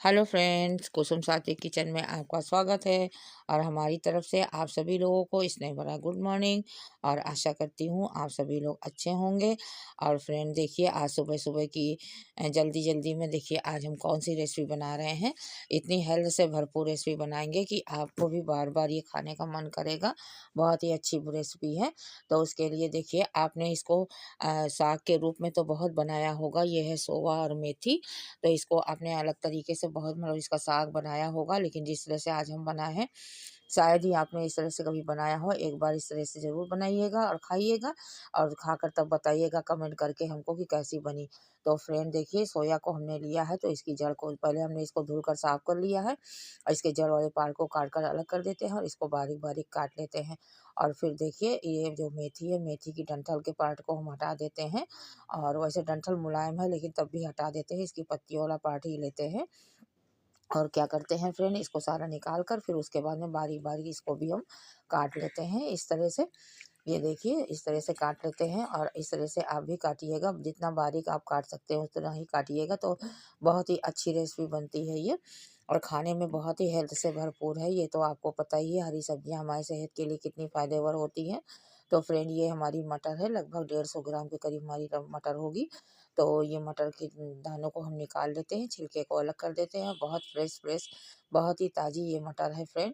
Hello friends, कुसुम साथी kitchen में आपका स्वागत है। और हमारी तरफ से आप सभी लोगों को स्नेह भरा गुड मॉर्निंग। और आशा करती हूँ आप सभी लोग अच्छे होंगे। और फ्रेंड देखिए, आज सुबह सुबह की जल्दी जल्दी में देखिए आज हम कौन सी रेसिपी बना रहे हैं। इतनी हेल्थ से भरपूर रेसिपी बनाएंगे कि आपको भी बार बार ये खाने का मन करेगा। बहुत ही अच्छी रेसिपी है। तो उसके लिए देखिए, आपने इसको साग के रूप में तो बहुत बनाया होगा। ये है सोवा और मेथी। तो इसको आपने अलग तरीके से बहुत मतलब इसका साग बनाया होगा, लेकिन जिस तरह से आज हम बनाए हैं शायद ही आपने इस तरह से कभी बनाया हो। एक बार इस तरह से ज़रूर बनाइएगा और खाइएगा, और खाकर तब बताइएगा कमेंट करके हमको कि कैसी बनी। तो फ्रेंड देखिए, सोया को हमने लिया है, तो इसकी जड़ को पहले हमने इसको धुलकर साफ कर लिया है, और इसके जड़ वाले पार्ट को काट कर अलग कर देते हैं और इसको बारीक बारीक काट लेते हैं। और फिर देखिए, ये जो मेथी है, मेथी की डंठल के पार्ट को हम हटा देते हैं। और वैसे डंठल मुलायम है, लेकिन तब भी हटा देते हैं, इसकी पत्तियों वाला पार्ट ही लेते हैं। और क्या करते हैं फ्रेंड, इसको सारा निकाल कर फिर उसके बाद में बारीक बारीक इसको भी हम काट लेते हैं इस तरह से। ये देखिए, इस तरह से काट लेते हैं, और इस तरह से आप भी काटिएगा। जितना बारीक आप काट सकते हैं उतना ही काटिएगा, तो बहुत ही अच्छी रेसिपी बनती है ये। और खाने में बहुत ही हेल्थ से भरपूर है। ये तो आपको पता ही है, हरी सब्जियां हमारी सेहत के लिए कितनी फायदेमंद होती हैं। तो फ्रेंड, ये हमारी मटर है, लगभग 150 ग्राम के करीब हमारी मटर होगी। तो ये मटर के दानों को हम निकाल लेते हैं, छिलके को अलग कर देते हैं। बहुत फ्रेश फ्रेश, बहुत ही ताज़ी ये मटर है फ्रेंड।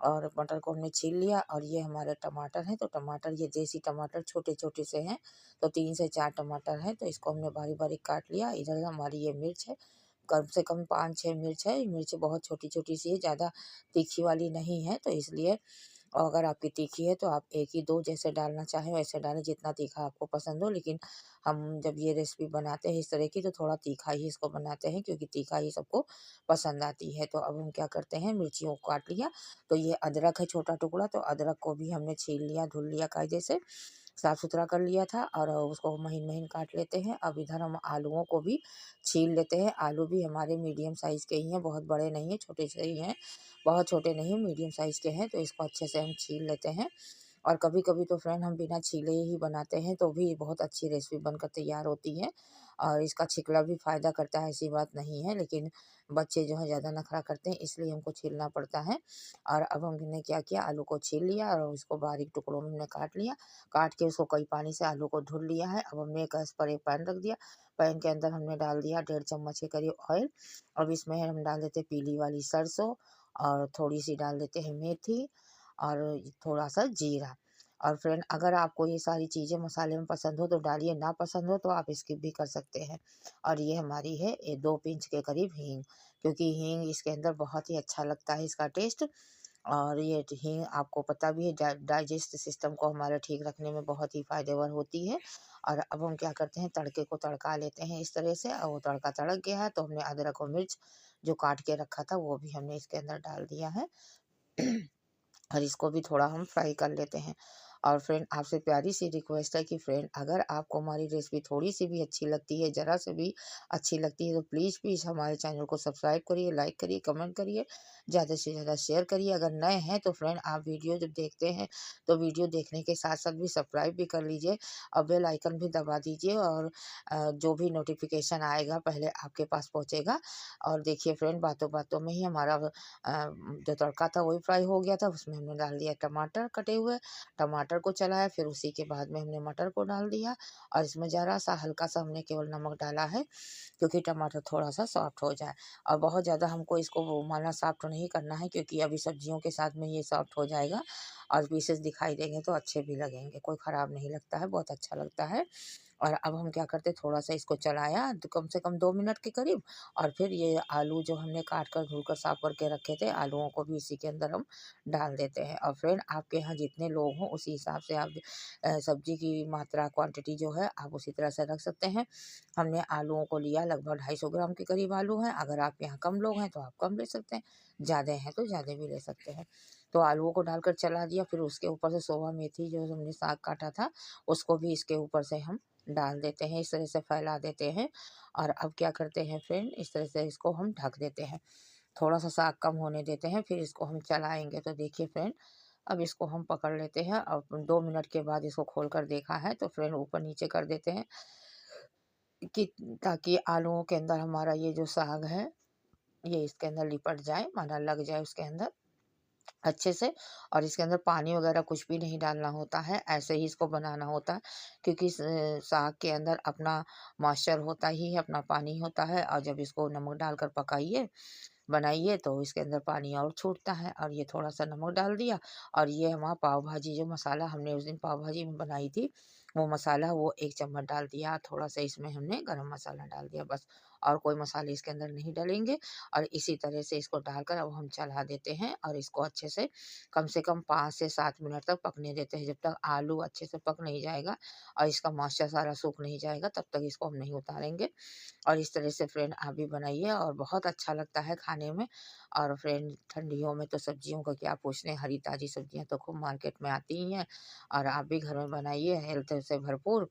और मटर को हमने छील लिया। और ये हमारे टमाटर हैं, तो टमाटर ये देसी टमाटर छोटे छोटे से हैं, तो 3 से 4 टमाटर हैं, तो इसको हमने बारीक बारीक काट लिया। इधर हमारी ये मिर्च है, कम से कम 5-6 मिर्च है। मिर्च बहुत छोटी छोटी सी है, ज़्यादा तीखी वाली नहीं है, तो इसलिए। और अगर आपकी तीखी है तो आप 1 ही 2 जैसे डालना चाहें वैसे डालें, जितना तीखा आपको पसंद हो। लेकिन हम जब ये रेसिपी बनाते हैं इस तरह की, तो थोड़ा तीखा ही इसको बनाते हैं, क्योंकि तीखा ही सबको पसंद आती है। तो अब हम क्या करते हैं, मिर्चियों को काट लिया। तो ये अदरक है छोटा टुकड़ा, तो अदरक को भी हमने छील लिया, धुल लिया कायदे से, साफ सुथरा कर लिया था, और उसको महीन महीन काट लेते हैं। अब इधर हम आलूओं को भी छील लेते हैं। आलू भी हमारे मीडियम साइज़ के ही हैं, बहुत बड़े नहीं हैं, छोटे से ही हैं। बहुत छोटे नहीं, मीडियम साइज़ के हैं, तो इसको अच्छे से हम छील लेते हैं। और कभी कभी तो फ्रेंड हम बिना छीले ही बनाते हैं, तो भी बहुत अच्छी रेसिपी बनकर तैयार होती है। और इसका छिकला भी फ़ायदा करता है, ऐसी बात नहीं है, लेकिन बच्चे जो है ज़्यादा नखरा करते हैं, इसलिए हमको छीलना पड़ता है। और अब हमने क्या किया, आलू को छील लिया और उसको बारीक टुकड़ों में हमने काट लिया। काट के उसको कई पानी से आलू को धुल लिया है। अब हमने गैस पर एक पैन रख दिया। पैन के अंदर हमने डाल दिया 1.5 चम्मच के करीब ऑयल। अब इसमें हम डाल देते पीली वाली सरसों, और थोड़ी सी डाल देते हैं मेथी, और थोड़ा सा जीरा। और फ्रेंड, अगर आपको ये सारी चीज़ें मसाले में पसंद हो तो डालिए, ना पसंद हो तो आप स्किप भी कर सकते हैं। और ये हमारी है 2 पिंच के करीब हींग, क्योंकि हींग इसके अंदर बहुत ही अच्छा लगता है इसका टेस्ट। और ये हींग आपको पता भी है, डाइजेस्ट सिस्टम को हमारे ठीक रखने में बहुत ही फायदेमंद होती है। और अब हम क्या करते हैं, तड़के को तड़का लेते हैं इस तरह से। और वो तड़का तड़क गया है, तो हमने अदरक और मिर्च जो काट के रखा था वो भी हमने इसके अंदर डाल दिया है। और इसको भी थोड़ा हम फ्राई कर लेते हैं। और फ्रेंड, आपसे प्यारी सी रिक्वेस्ट है कि फ्रेंड, अगर आपको हमारी रेसिपी थोड़ी सी भी अच्छी लगती है, ज़रा से भी अच्छी लगती है, तो प्लीज़ प्लीज़ हमारे चैनल को सब्सक्राइब करिए, लाइक करिए, कमेंट करिए, ज़्यादा से ज़्यादा शेयर करिए। अगर नए हैं तो फ्रेंड, आप वीडियो जब देखते हैं तो वीडियो देखने के साथ साथ भी सब्सक्राइब भी कर लीजिए, और बेल आइकन भी दबा दीजिए, और जो भी नोटिफिकेशन आएगा पहले आपके पास पहुँचेगा। और देखिए फ्रेंड, बातों बातों में ही हमारा जो तड़का था वही फ्राई हो गया था। उसमें हमने डाल दिया टमाटर कटे हुए, टमाटर को चलाया, फिर उसी के बाद में हमने मटर को डाल दिया। और इसमें ज़रा सा हल्का सा हमने केवल नमक डाला है, क्योंकि टमाटर थोड़ा सा सॉफ्ट हो जाए। और बहुत ज़्यादा हमको इसको वो माना सॉफ्ट नहीं करना है, क्योंकि अभी सब्जियों के साथ में ये सॉफ्ट हो जाएगा, और पीसेस दिखाई देंगे तो अच्छे भी लगेंगे, कोई ख़राब नहीं लगता है, बहुत अच्छा लगता है। और अब हम क्या करते, थोड़ा सा इसको चलाया, तो कम से कम 2 मिनट के करीब। और फिर ये आलू जो हमने काट कर धुल कर साफ करके रखे थे, आलूओं को भी इसी के अंदर हम डाल देते हैं। और फ्रेंड, आपके यहाँ जितने लोग हों उसी हिसाब से आप सब्जी की मात्रा क्वांटिटी जो है आप उसी तरह से रख सकते हैं। हमने आलूओं को लिया, लगभग 250 ग्राम के करीब आलू हैं। अगर आपके यहाँ कम लोग हैं तो आप कम ले सकते हैं, ज़्यादा हैं तो ज़्यादा भी ले सकते हैं। तो आलूओं को डालकर चला दिया, फिर उसके ऊपर से सोवा मेथी जो हमने साग काटा था उसको भी इसके ऊपर से हम डाल देते हैं, इस तरह से फैला देते हैं। और अब क्या करते हैं फ्रेंड, इस तरह से इसको हम ढक देते हैं, थोड़ा सा साग कम होने देते हैं, फिर इसको हम चलाएंगे। तो देखिए फ्रेंड, अब इसको हम पकड़ लेते हैं, और 2 मिनट के बाद इसको खोल कर देखा है तो फ्रेंड ऊपर नीचे कर देते हैं, कि ताकि आलूओं के अंदर हमारा ये जो साग है ये इसके अंदर लिपट जाए, माना लग जाए उसके अंदर अच्छे से। और इसके अंदर पानी वगैरह कुछ भी नहीं डालना होता है, ऐसे ही इसको बनाना होता है, क्योंकि साग के अंदर अपना मॉइस्चर होता ही है, अपना पानी होता है। और जब इसको नमक डालकर पकाइए बनाइए तो इसके अंदर पानी और छूटता है। और ये थोड़ा सा नमक डाल दिया, और ये हमारा पाव भाजी जो मसाला हमने उस दिन पाव भाजी में बनाई थी, वो मसाला वो 1 चम्मच डाल दिया। थोड़ा सा इसमें हमने गरम मसाला डाल दिया, बस। और कोई मसाले इसके अंदर नहीं डलेंगे। और इसी तरह से इसको डालकर अब हम चला देते हैं, और इसको अच्छे से कम 5 से 7 मिनट तक पकने देते हैं, जब तक आलू अच्छे से पक नहीं जाएगा और इसका मॉइस्चर सारा सूख नहीं जाएगा, तब तक इसको हम नहीं उतारेंगे। और इस तरह से फ्रेंड आप भी बनाइए, और बहुत अच्छा लगता है खाने में। और फ्रेंड ठंडियों में तो सब्जियों का क्या पूछने, हरी ताज़ी सब्जियां तो खूब मार्केट में आती ही हैं। और आप भी घर में बनाइए, हेल्थ से भरपूर,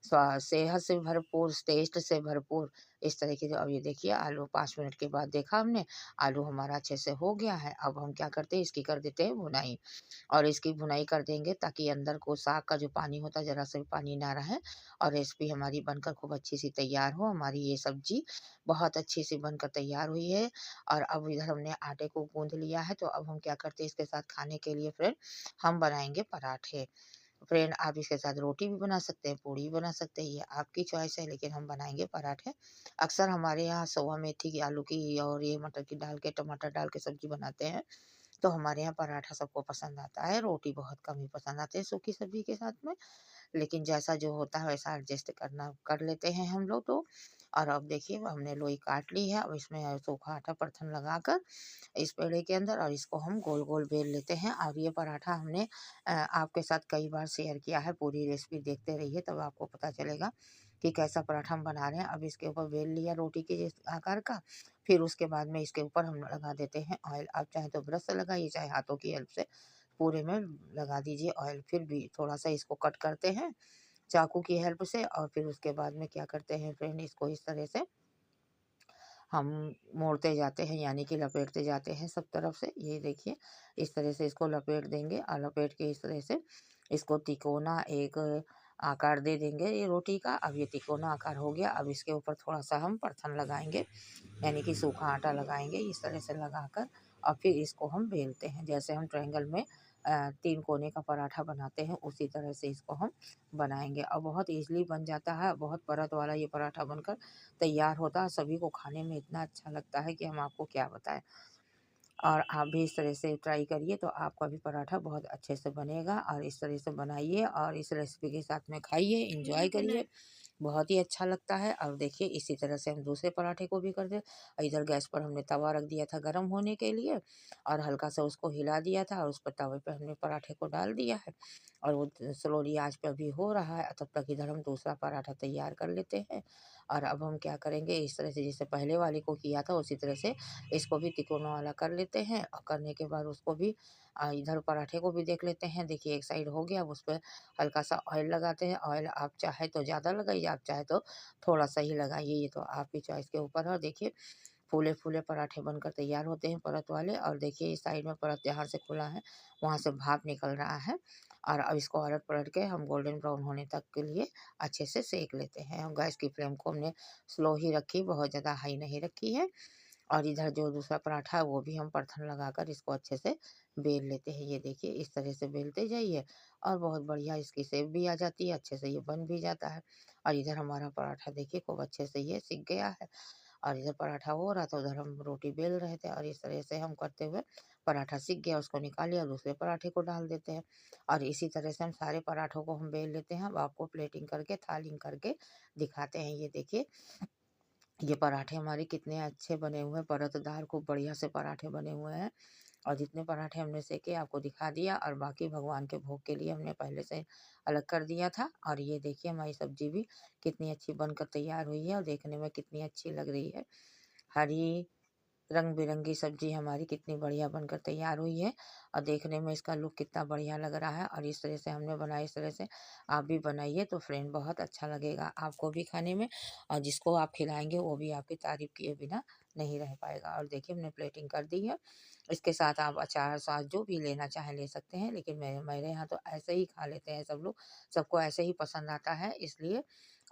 सेहत से भरपूर, टेस्ट से भरपूर इस तरह की। अब ये देखिए आलू 5 मिनट के बाद देखा हमने, आलू हमारा अच्छे से हो गया है। अब हम क्या करते हैं, इसकी कर देते हैं भुनाई। और इसकी भुनाई कर देंगे ताकि अंदर को साग का जो पानी होता है ज़रा सा भी पानी ना रहे, और रेसिपी हमारी बनकर खूब अच्छी सी तैयार हो। हमारी ये सब्जी बहुत अच्छी सी बनकर तैयार हुई है। और अब इधर हमने आटे को गूंद लिया है, तो अब हम क्या करते हैं, इसके साथ खाने के लिए फ्रेंड हम बनाएंगे पराठे। फ्रेंड आप इसके साथ रोटी भी बना सकते हैं, पूड़ी भी बना सकते हैं, ये आपकी चॉइस है, लेकिन हम बनाएंगे पराठे। अक्सर हमारे यहाँ सोया मेथी की, आलू की और ये मटर की डाल के, टमाटर डाल के सब्जी बनाते हैं। तो हमारे यहाँ पराठा सबको पसंद आता है, रोटी बहुत कम ही पसंद आती है सूखी सब्जी के साथ में। लेकिन जैसा जो होता है वैसा एडजस्ट करना कर लेते हैं हम लोग तो। और अब देखिए हमने लोई काट ली है, अब इसमें सूखा आटा परथन लगाकर इस पेड़े के अंदर, और इसको हम गोल गोल बेल लेते हैं। और ये पराठा हमने आपके साथ कई बार शेयर किया है, पूरी रेसिपी देखते रहिए तब आपको पता चलेगा कि कैसा पराठा हम बना रहे हैं। अब इसके ऊपर बेल लिया रोटी के जिस आकार का, फिर उसके बाद में इसके ऊपर हम लगा देते हैं ऑयल। आप चाहे तो ब्रश से लगाइए, चाहे हाथों की हेल्प से पूरे में लगा दीजिए ऑयल। फिर भी थोड़ा सा इसको कट करते हैं चाकू की हेल्प से, और फिर उसके बाद में क्या करते हैं फ्रेंड, इसको इस तरह से हम मोड़ते जाते हैं, यानी कि लपेटते जाते हैं सब तरफ से। ये देखिए इस तरह से इसको लपेट देंगे, और लपेट के इस तरह से इसको तिकोना एक आकार दे देंगे ये रोटी का। अब ये तिकोना आकार हो गया, अब इसके ऊपर थोड़ा सा हम परथन लगाएंगे, यानी कि सूखा आटा लगाएंगे इस तरह से लगाकर। और फिर इसको हम बेलते हैं, जैसे हम ट्रायंगल में 3 कोने का पराठा बनाते हैं, उसी तरह से इसको हम बनाएंगे। और बहुत ईजिली बन जाता है, बहुत परत वाला ये पराठा बनकर तैयार होता है। सभी को खाने में इतना अच्छा लगता है कि हम आपको क्या बताएं। और आप भी इस तरह से ट्राई करिए, तो आपका भी पराठा बहुत अच्छे से बनेगा। और इस तरह से बनाइए और इस रेसिपी के साथ में खाइए, इंजॉय करिए, बहुत ही अच्छा लगता है। और देखिए इसी तरह से हम दूसरे पराठे को भी कर दे। इधर गैस पर हमने तवा रख दिया था गर्म होने के लिए, और हल्का सा उसको हिला दिया था, और उस पर तवे पे हमने पराठे को डाल दिया है, और वो स्लोली आंच पे अभी हो रहा है। तब तक इधर हम दूसरा पराठा तैयार कर लेते हैं। और अब हम क्या करेंगे, इस तरह से जैसे पहले वाले को किया था उसी तरह से इसको भी तिकोना वाला कर लेते हैं। और करने के बाद उसको भी इधर पराठे को भी देख लेते हैं। देखिए एक साइड हो गया, अब उस पर हल्का सा ऑयल लगाते हैं। ऑयल आप चाहे तो ज़्यादा लगाइए, आप चाहे तो थोड़ा सा ही लगाइए, ये तो आपकी चॉइस के ऊपर है। और देखिए फूले फूले पराठे बनकर तैयार होते हैं परत वाले। और देखिए इस साइड में परत जहाँ से खुला है वहाँ से भाप निकल रहा है। और अब इसको अलट पलट के हम गोल्डन ब्राउन होने तक के लिए अच्छे से सेक लेते हैं। हम गैस की फ्लेम को हमने स्लो ही रखी, बहुत ज़्यादा हाई नहीं रखी है। और इधर जो दूसरा पराठा है वो भी हम परथन लगाकर इसको अच्छे से बेल लेते हैं। ये देखिए इस तरह से बेलते जाइए, और बहुत बढ़िया इसकी शेप भी आ जाती है, अच्छे से ये बन भी जाता है। और इधर हमारा पराठा देखिए खूब अच्छे से ये सिक गया है। और इधर पराठा हो रहा था, उधर हम रोटी बेल रहे थे, और इस तरह से हम करते हुए पराठा सिक गया, उसको निकालिए और दूसरे पराठे को डाल देते हैं। और इसी तरह से हम सारे पराठों को हम बेल लेते हैं। अब आपको प्लेटिंग करके थालिंग करके दिखाते हैं। ये देखिए ये पराठे हमारे कितने अच्छे बने हुए हैं, परतदार खूब बढ़िया से पराठे बने हुए हैं। और जितने पराठे हमने सेके आपको दिखा दिया, और बाकी भगवान के भोग के लिए हमने पहले से अलग कर दिया था। और ये देखिए हमारी सब्जी भी कितनी अच्छी बनकर तैयार हुई है, और देखने में कितनी अच्छी लग रही है। हरी रंग बिरंगी सब्जी हमारी कितनी बढ़िया बनकर तैयार हुई है, और देखने में इसका लुक कितना बढ़िया लग रहा है। और इस तरह से हमने बनाई, इस तरह से आप भी बनाइए तो फ्रेंड बहुत अच्छा लगेगा आपको भी खाने में, और जिसको आप खिलाएंगे वो भी आपकी तारीफ किए बिना नहीं रह पाएगा। और देखिए हमने प्लेटिंग कर दी है, इसके साथ आप अचार, सॉस जो भी लेना चाहें ले सकते हैं, लेकिन मेरे यहाँ तो ऐसे ही खा लेते हैं सब लोग, सबको ऐसे ही पसंद आता है इसलिए।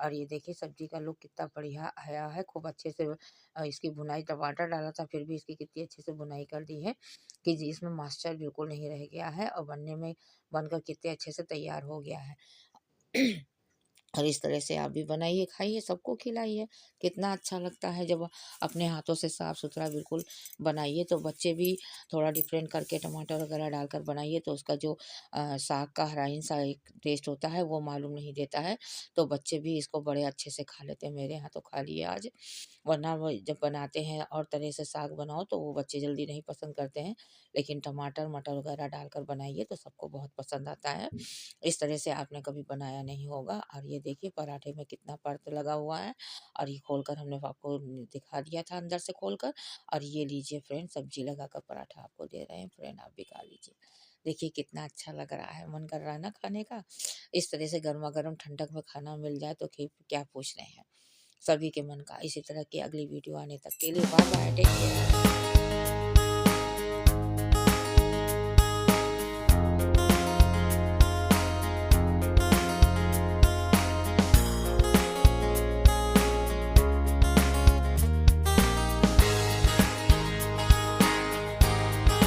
और ये देखिए सब्ज़ी का लुक कितना बढ़िया आया है, खूब अच्छे से इसकी भुनाई, टमाटर डाला था फिर भी इसकी कितनी अच्छे से भुनाई कर दी है कि जी इसमें मॉइस्चर बिल्कुल नहीं रह गया है और बनकर कितने अच्छे से तैयार हो गया है। और इस तरह से आप भी बनाइए, खाइए, सबको खिलाइए। कितना अच्छा लगता है जब अपने हाथों से साफ-सुथरा बिल्कुल बनाइए, तो बच्चे भी थोड़ा डिफरेंट करके टमाटर वगैरह डालकर बनाइए तो उसका जो साग का हराइन सा एक टेस्ट होता है वो मालूम नहीं देता है। तो बच्चे भी इसको बड़े अच्छे से खा लेते हैं, मेरे यहाँ तो खा लिए आज। वरना वो जब बनाते हैं और तरह से साग बनाओ तो वो बच्चे जल्दी नहीं पसंद करते हैं, लेकिन टमाटर, मटर वगैरह डालकर बनाइए तो सबको बहुत पसंद आता है। इस तरह से आपने कभी बनाया नहीं होगा। और ये देखिए पराठे में कितना परत लगा हुआ है और ये खोलकर हमने आपको दिखा दिया था अंदर से खोलकर। और ये लीजिए फ्रेंड, सब्जी लगाकर पराठा आपको दे रहे हैं फ्रेंड, आप भी खा लीजिए। देखिए कितना अच्छा लग रहा है, मन कर रहा है ना खाने का। इस तरह से गरमा-गरम ठंडक में खाना मिल जाए तो क्या पूछ रहे हैं। सभी के मन का। इसी तरह की अगली वीडियो आने तक के लिए बाय बाय, टेक केयर।